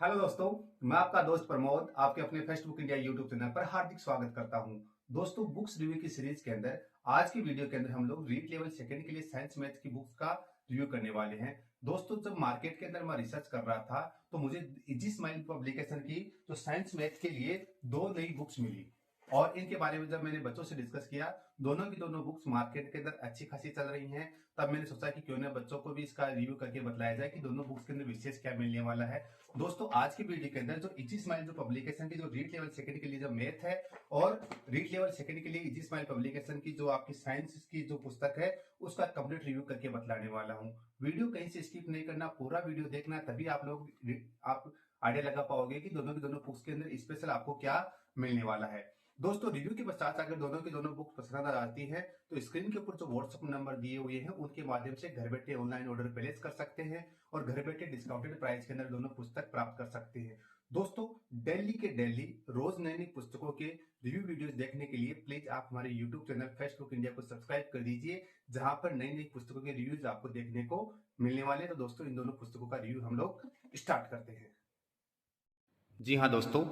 Hello दोस्तों, मैं आपका दोस्त प्रमोद आपके अपने fest book India YouTube channel पर हार्दिक स्वागत करता हूं। दोस्तों, बुक्स रिव्यू की सीरीज के अंदर आज की वीडियो के अंदर हम लोग रीड लेवल सेकंड के लिए साइंस मैथ की बुक्स का रिव्यू करने वाले हैं। दोस्तों, जब मार्केट के अंदर मैं रिसर्च कर रहा था तो मुझे इजी स्माइल पब्लिकेशन की जो साइंस मैथ के लिए दो नई बुक्स मिली और इनके बारे में जब मैंने बच्चों से डिस्कस किया, दोनों की दोनों बुक्स मार्केट के अंदर अच्छी खासी चल रही हैं। तब मैंने सोचा कि क्यों ना बच्चों को भी इसका रिव्यू करके बताया जाए कि दोनों बुक्स के अंदर विशेष क्या मिलने वाला है। दोस्तों, आज की वीडियो के अंदर जो इजी स्माइल जो पब्लिकेशन की जो रीड लेवल सेकंड के लिए जो मैथ है और रीड लेवल सेकंड के लिए इजी स्माइल पब्लिकेशन की जो आपकी साइंस की जो पुस्तक है उसका कंप्लीट रिव्यू करके बतलाने वाला हूं। वीडियो कहीं से स्किप नहीं करना, पूरा वीडियो देखना, तभी आप आइडिया लगा पाओगे कि दोनों की दोनों बुक्स के अंदर स्पेशल आपको क्या मिलने वाला है। दोस्तों, रिव्यू के पश्चात अगर दोनों की दोनों बुक पसंद आ जाती है तो स्क्रीन के ऊपर जो व्हाट्सएप नंबर दिए हुए हैं उनके माध्यम से घर बैठे ऑनलाइन ऑर्डर प्लेस कर सकते हैं और घर बैठे डिस्काउंटेड प्राइस के अंदर दोनों पुस्तक प्राप्त कर सकते हैं। दोस्तों, दिल्ली के डेली रोज नई नई पुस्तकों के रिव्यू वीडियोस देखने के लिए प्लीज आप हमारे यूट्यूब चैनल फेसबुक इंडिया को सब्सक्राइब कर दीजिए, जहां पर नई नई पुस्तकों के रिव्यूज आपको देखने को मिलने वाले हैं। तो दोस्तों, इन दोनों पुस्तकों का रिव्यू हम लोग स्टार्ट करते हैं। जी हाँ दोस्तों,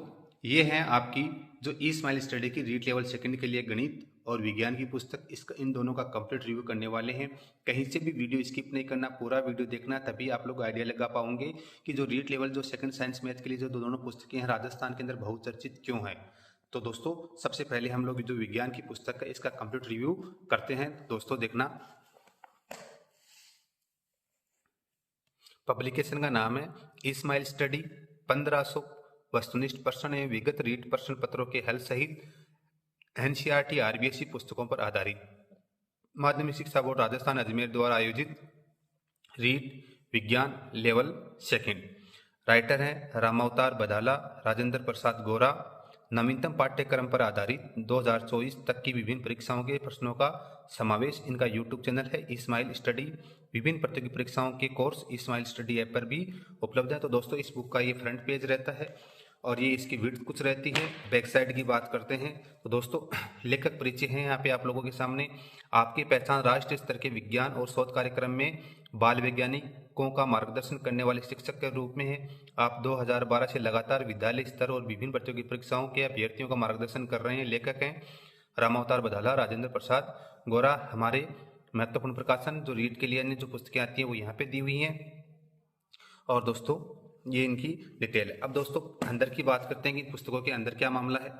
ये है आपकी जो ई स्माइल स्टडी की रीड लेवल सेकंड के लिए गणित और विज्ञान की पुस्तक। इसका इन दोनों का कंप्लीट रिव्यू करने वाले हैं। कहीं से भी वीडियो स्किप नहीं करना, पूरा वीडियो देखना, तभी आप लोग आइडिया लगा पाओगे कि जो रीड लेवल जो सेकंड साइंस मैथ के लिए जो दोनों पुस्तकें हैं राजस्थान के अंदर बहुचर्चित क्यों है। तो दोस्तों, सबसे पहले हम लोग जो विज्ञान की पुस्तक है इसका कंप्लीट रिव्यू करते हैं। दोस्तों देखना, पब्लिकेशन का नाम है ई स्माइल स्टडी। 1500 वस्तुनिष्ठ प्रश्न एवं विगत रीट प्रश्न पत्रों के हल सहित एनसीईआरटी आरबीएसई पुस्तकों पर आधारित माध्यमिक शिक्षा बोर्ड राजस्थान अजमेर द्वारा आयोजित रीट विज्ञान लेवल सेकंड। राइटर हैं रामावतार बदाला, राजेंद्र प्रसाद गोरा। नवीनतम पाठ्यक्रम पर आधारित 2024 तक की विभिन्न परीक्षाओं के प्रश्नों का समावेश इनका यूट्यूब चैनल है इस्माइल स्टडी। विभिन्न प्रतियोगी परीक्षाओं के कोर्स इस्माइल स्टडी ऐप पर भी उपलब्ध है। तो दोस्तों, इस बुक का ये फ्रंट पेज रहता है और ये इसकी विड्थ कुछ रहती है। बैक साइड की बात करते हैं तो दोस्तों, लेखक परिचय हैं यहाँ पे आप लोगों के सामने। आपकी पहचान राष्ट्रीय स्तर के विज्ञान और शोध कार्यक्रम में बाल वैज्ञानिकों का मार्गदर्शन करने वाले शिक्षक के रूप में है। आप 2012 से लगातार विद्यालय स्तर और विभिन्न प्रतियोगी परीक्षाओं के अभ्यर्थियों का मार्गदर्शन कर रहे हैं। लेखक हैं रामावतार बदाला, राजेंद्र प्रसाद गोरा। हमारे महत्वपूर्ण प्रकाशन जो रीड के लिए अन्य जो पुस्तकें आती हैं वो यहाँ पे दी हुई हैं। और दोस्तों, ये इनकी डिटेल है। अब दोस्तों, अंदर की बात करते हैं कि पुस्तकों के अंदर क्या मामला है।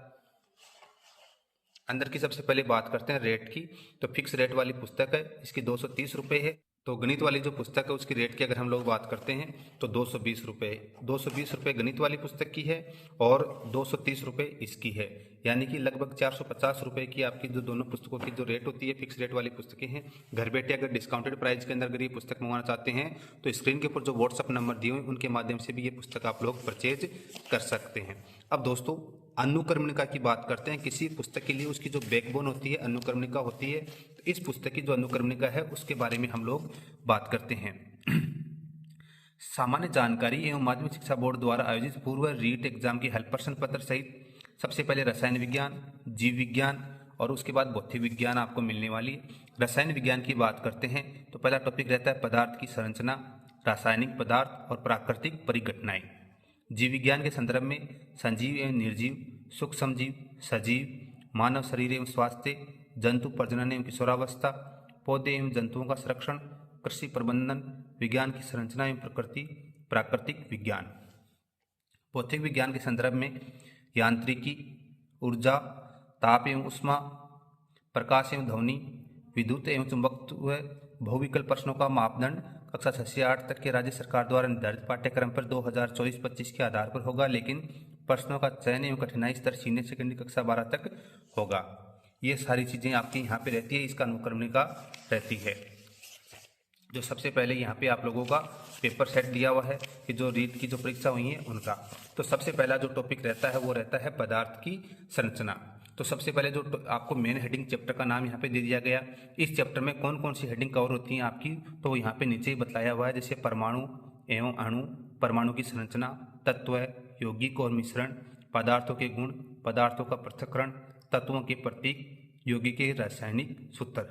अंदर की सबसे पहले बात करते हैं रेट की। तो फिक्स रेट वाली पुस्तक है, इसकी 230 रुपये है। तो गणित वाली जो पुस्तक है उसकी रेट की अगर हम लोग बात करते हैं तो 220 रुपये। 220 रुपये गणित वाली पुस्तक की है और 230 रुपये इसकी है, यानी कि लगभग 450 रुपये की आपकी जो दोनों पुस्तकों की जो रेट होती है फिक्स रेट वाली पुस्तकें हैं। घर बैठे अगर डिस्काउंटेड प्राइस के अंदर अगर ये पुस्तक मंगवाना चाहते हैं तो स्क्रीन के ऊपर जो व्हाट्सअप नंबर दिए हुए उनके माध्यम से भी ये पुस्तक आप लोग परचेज कर सकते हैं। अब दोस्तों, अनुक्रमणिका की बात करते हैं। किसी पुस्तक के लिए उसकी जो बैकबोन होती है अनुक्रमणिका होती है। तो इस पुस्तक की जो अनुक्रमणिका है उसके बारे में हम लोग बात करते हैं। सामान्य जानकारी एवं माध्यमिक शिक्षा बोर्ड द्वारा आयोजित पूर्व रीट एग्जाम की हेल्प प्रश्न पत्र सहित सबसे पहले रसायन विज्ञान, जीव विज्ञान और उसके बाद भौतिक विज्ञान आपको मिलने वाली है। रसायन विज्ञान की बात करते हैं तो पहला टॉपिक रहता है पदार्थ की संरचना, रासायनिक पदार्थ और प्राकृतिक परिघटनाएं। जीव विज्ञान के संदर्भ में संजीव एवं निर्जीव, सूक्ष्म जीव, सजीव, मानव शरीर एवं स्वास्थ्य, जंतु प्रजनन एवं किशोरावस्था, पौधे एवं जंतुओं का संरक्षण, कृषि प्रबंधन, विज्ञान की संरचना एवं प्रकृति, प्राकृतिक विज्ञान। भौतिक विज्ञान के संदर्भ में यांत्रिकी, ऊर्जा, ताप एवं उष्मा, प्रकाश एवं ध्वनि, विद्युत एवं चुंबकत्व, बहुविकल्प प्रश्नों का मापदंड कक्षा 6 से 8 तक के राज्य सरकार द्वारा निर्धारित पाठ्यक्रम पर 2024-25 के आधार पर होगा, लेकिन प्रश्नों का चयन एवं कठिनाई स्तर सीनियर सेकेंडरी कक्षा 12 तक होगा। ये सारी चीजें आपकी यहाँ पे रहती है, इसका अनुक्रमणिका रहती है। जो सबसे पहले यहाँ पे आप लोगों का पेपर सेट दिया हुआ है कि जो रीट की जो परीक्षा हुई है उनका। तो सबसे पहला जो टॉपिक रहता है वो रहता है पदार्थ की संरचना। तो सबसे पहले जो आपको मेन हेडिंग चैप्टर का नाम यहाँ पे दे दिया गया। इस चैप्टर में कौन कौन सी हेडिंग कवर होती हैं आपकी, तो यहाँ पे नीचे ही बताया हुआ है, जैसे परमाणु एवं अणु, परमाणु की संरचना, तत्व, यौगिक और मिश्रण, पदार्थों के गुण, पदार्थों का पृथक्करण, तत्वों के प्रतीक, यौगिक के रासायनिक सूत्र।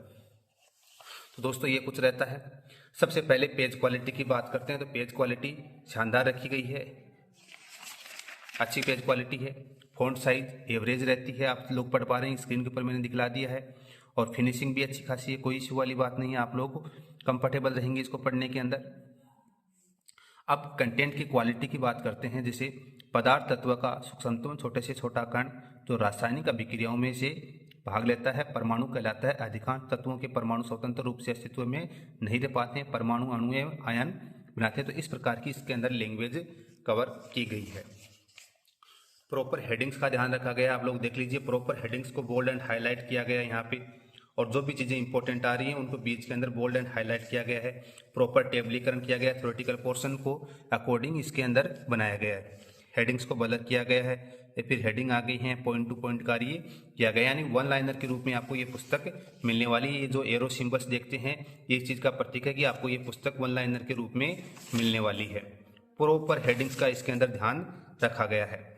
तो दोस्तों, ये कुछ रहता है। सबसे पहले पेज क्वालिटी की बात करते हैं तो पेज क्वालिटी शानदार रखी गई है। अच्छी पेज क्वालिटी है, फ़ॉन्ट साइज एवरेज रहती है, आप लोग पढ़ पा रहे हैं, स्क्रीन के ऊपर मैंने दिखला दिया है। और फिनिशिंग भी अच्छी खासी है, कोई इशू वाली बात नहीं है, आप लोग कंफर्टेबल रहेंगे इसको पढ़ने के अंदर। अब कंटेंट की क्वालिटी की बात करते हैं। जैसे पदार्थ तत्व का सूक्ष्मतम छोटे से छोटा कण जो रासायनिक अभिक्रियाओं में से भाग लेता है परमाणु कहलाता है। अधिकांश तत्वों के परमाणु स्वतंत्र रूप से अस्तित्व में नहीं रह पाते हैं, परमाणु अणु एवं आयन बनाते हैं। तो इस प्रकार की इसके अंदर लैंग्वेज कवर की गई है। प्रॉपर हेडिंग्स का ध्यान रखा गया, आप लोग देख लीजिए, प्रॉपर हेडिंग्स को बोल्ड एंड हाईलाइट किया गया यहाँ पे, और जो भी चीज़ें इंपॉर्टेंट आ रही हैं उनको बीच के अंदर बोल्ड एंड हाईलाइट किया गया है। प्रॉपर टेबलीकरण किया गया है, थ्योरेटिकल पोर्शन को अकॉर्डिंग इसके अंदर बनाया गया है। हेडिंग्स को ब्लर किया गया है, फिर हेडिंग आ गई है, पॉइंट टू पॉइंट कार्य किया गया, यानी वन लाइनर के रूप में आपको ये पुस्तक मिलने वाली है। ये जो एरो सिंबल्स देखते हैं ये इस चीज़ का प्रतीक है कि आपको ये पुस्तक वन लाइनर के रूप में मिलने वाली है। प्रॉपर हेडिंग्स का इसके अंदर ध्यान रखा गया है।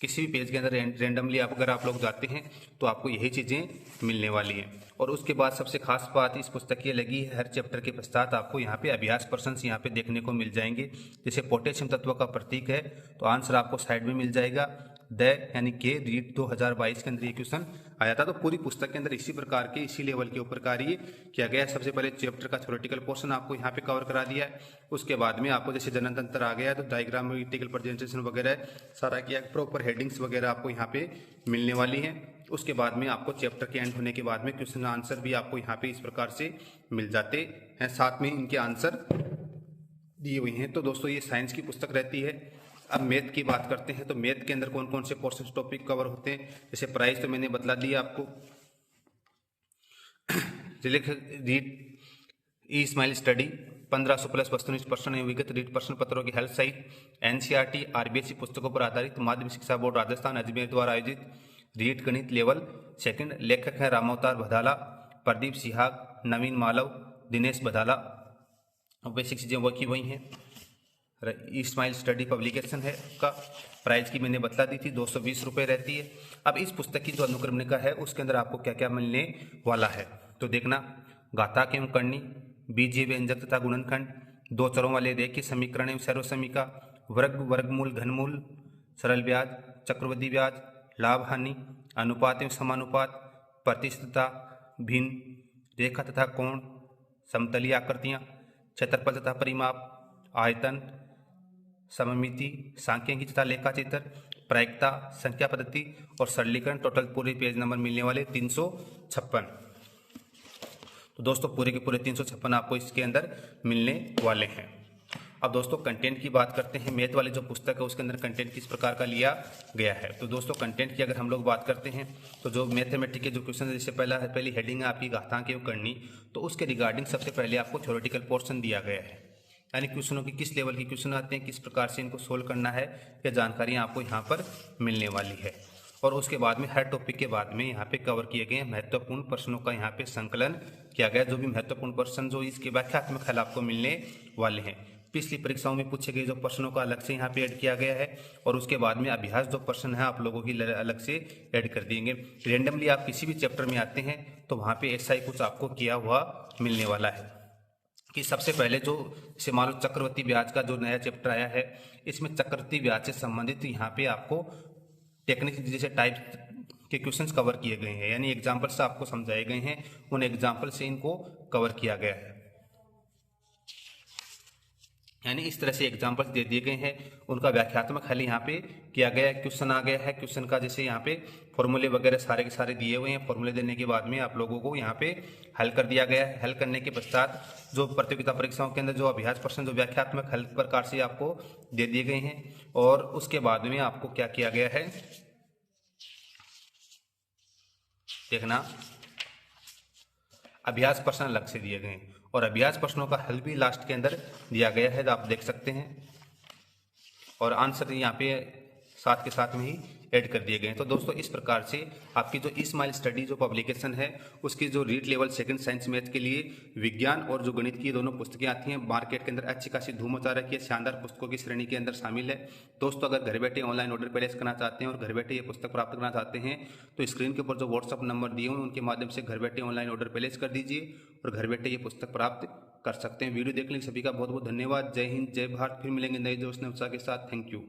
किसी भी पेज के अंदर रेंडमली अगर आप लोग जाते हैं तो आपको यही चीज़ें मिलने वाली हैं। और उसके बाद सबसे खास बात इस पुस्तक की लगी है, हर चैप्टर के पश्चात आपको यहाँ पे अभ्यास प्रश्न यहाँ पे देखने को मिल जाएंगे। जैसे पोटेशियम तत्व का प्रतीक है तो आंसर आपको साइड में मिल जाएगा, द यानी के रीट 2022 के अंदर ये क्वेश्चन आया था। तो पूरी पुस्तक के अंदर इसी प्रकार के इसी लेवल के ऊपर कार्य किया गया है। सबसे पहले चैप्टर का थ्योरेटिकल पोर्शन आपको यहाँ पे कवर करा दिया है, उसके बाद में आपको जैसे जनतंत्र आ गया है तो डायग्राम मैथमेटिकल प्रेजेंटेशन वगैरह सारा किया, प्रॉपर हेडिंग्स वगैरह आपको यहाँ पे मिलने वाली हैं। उसके बाद में आपको चैप्टर के एंड होने के बाद में क्वेश्चन आंसर भी आपको यहाँ पे इस प्रकार से मिल जाते हैं, साथ में इनके आंसर दिए हुए हैं। तो दोस्तों ये साइंस की पुस्तक रहती है। अब मैथ की बात करते हैं तो मैथ के अंदर कौन कौन से पोर्शन टॉपिक कवर होते हैं। जैसे प्राइस तो मैंने बतला दिया आपको, रीड ई स्माइल स्टडी 1500 प्लस वस्तुनिष्ठ प्रश्न एवं विगत रीड प्रश्न पत्रों की हेल्थ साइट, एनसीईआरटी आरबीएसई पुस्तकों पर आधारित माध्यमिक शिक्षा बोर्ड राजस्थान अजमेर द्वारा आयोजित रीड गणित लेवल सेकंड। लेखक हैं रामावतार भदाला, प्रदीप सिहाग, नवीन मालव, दिनेश भदाला। बेसिक चीज़ें वही हैं। स्माइल स्टडी पब्लिकेशन है का प्राइस की मैंने बता दी थी, 220 रुपये रहती है। अब इस पुस्तक की जो अनुक्रमणिका है उसके अंदर आपको क्या क्या मिलने वाला है तो देखना, घातांक एवं करणी, बीजीय व्यंजक तथा गुणनखंड, दो चरों वाले रेखीय समीकरण एवं सर्वसमीका, वर्ग वर्गमूल घनमूल, सरल ब्याज, चक्रवृद्धि ब्याज, लाभ हानि, अनुपात एवं समानुपात, प्रतिशतता, भिन्न, रेखा तथा कोण, समतलीय आकृतियाँ, क्षेत्रफल तथा परिमाप, आयतन, सममिति, सांख्यिकी तथा लेखाचित्र, प्रायिकता, संख्या पद्धति और सरलीकरण। टोटल पूरे पेज नंबर मिलने वाले 356। तो दोस्तों पूरे के पूरे 356 आपको इसके अंदर मिलने वाले हैं। अब दोस्तों कंटेंट की बात करते हैं। मैथ वाली जो पुस्तक है उसके अंदर कंटेंट किस प्रकार का लिया गया है तो दोस्तों कंटेंट की अगर हम लोग बात करते हैं तो जो मैथमेटिक्स के जो क्वेश्चन है, जैसे पहली हेडिंग है आपकी घातांक एवं करणी, तो उसके रिगार्डिंग सबसे पहले आपको थ्योरेटिकल पोर्शन दिया गया है, यानी क्वेश्चनों की किस लेवल के क्वेश्चन आते हैं, किस प्रकार से इनको सोल्व करना है, यह जानकारी आपको यहाँ पर मिलने वाली है। और उसके बाद में हर टॉपिक के बाद में यहाँ पे कवर किए गए महत्वपूर्ण प्रश्नों का यहाँ पे संकलन किया गया। जो भी महत्वपूर्ण प्रश्न जो इसके व्याख्यात्मक हल आपको मिलने वाले हैं, पिछली परीक्षाओं में पूछे गए जो प्रश्नों का अलग से यहाँ पे ऐड किया गया है, और उसके बाद में अभ्यास जो प्रश्न है आप लोगों की अलग से ऐड कर दिएंगे। रेंडमली आप किसी भी चैप्टर में आते हैं तो वहाँ पे ऐसा ही कुछ आपको किया हुआ मिलने वाला है कि सबसे पहले जो जैसे मान लो चक्रवृद्धि ब्याज का जो नया चैप्टर आया है, इसमें चक्रवृद्धि ब्याज से संबंधित यहाँ पे आपको टेक्निक जैसे टाइप के क्वेश्चंस कवर किए गए हैं, यानी एग्जाम्पल से आपको समझाए गए हैं, उन एग्जाम्पल से इनको कवर किया गया है। यानी इस तरह से एग्जाम्पल्स दे दिए गए हैं, उनका व्याख्यात्मक हल यहाँ पे किया गया है। क्वेश्चन आ गया है, क्वेश्चन का जैसे यहाँ पे फॉर्मूले वगैरह सारे के सारे दिए हुए हैं। फॉर्मूले देने के बाद में आप लोगों को यहाँ पे हल कर दिया गया है। हल करने के पश्चात जो प्रतियोगिता परीक्षाओं के अंदर जो अभ्यास प्रश्न जो व्याख्यात्मक हल प्रकार से आपको दे दिए गए हैं, और उसके बाद में आपको क्या किया गया है देखना, अभ्यास प्रश्न अलग से दिए गए हैं और अभ्यास प्रश्नों का हल भी लास्ट के अंदर दिया गया है, आप देख सकते हैं, और आंसर यहाँ पे साथ के साथ में ही ऐड कर दिए गए हैं। तो दोस्तों इस प्रकार से आपकी जो स्माइल स्टडी जो पब्लिकेशन है उसकी जो read level second science math के लिए विज्ञान और जो गणित की दोनों पुस्तकें आती हैं, मार्केट के अंदर अच्छी खासी धूम मचा रखी है, शानदार पुस्तकों की श्रेणी के अंदर शामिल है। दोस्तों अगर घर बैठे ऑनलाइन ऑर्डर प्लेस करना चाहते हैं और घर बैठे ये पुस्तक प्राप्त करना चाहते हैं तो स्क्रीन के ऊपर जो व्हाट्सअप नंबर दिए हुए हैं उनके माध्यम से घर बैठे ऑनलाइन ऑर्डर प्लेस कर दीजिए और घर बैठे ये पुस्तक प्राप्त कर सकते हैं। वीडियो देखने के सभी का बहुत बहुत धन्यवाद। जय हिंद, जय भारत। फिर मिलेंगे नए दोस्त नए उत्साह के साथ। Thank you.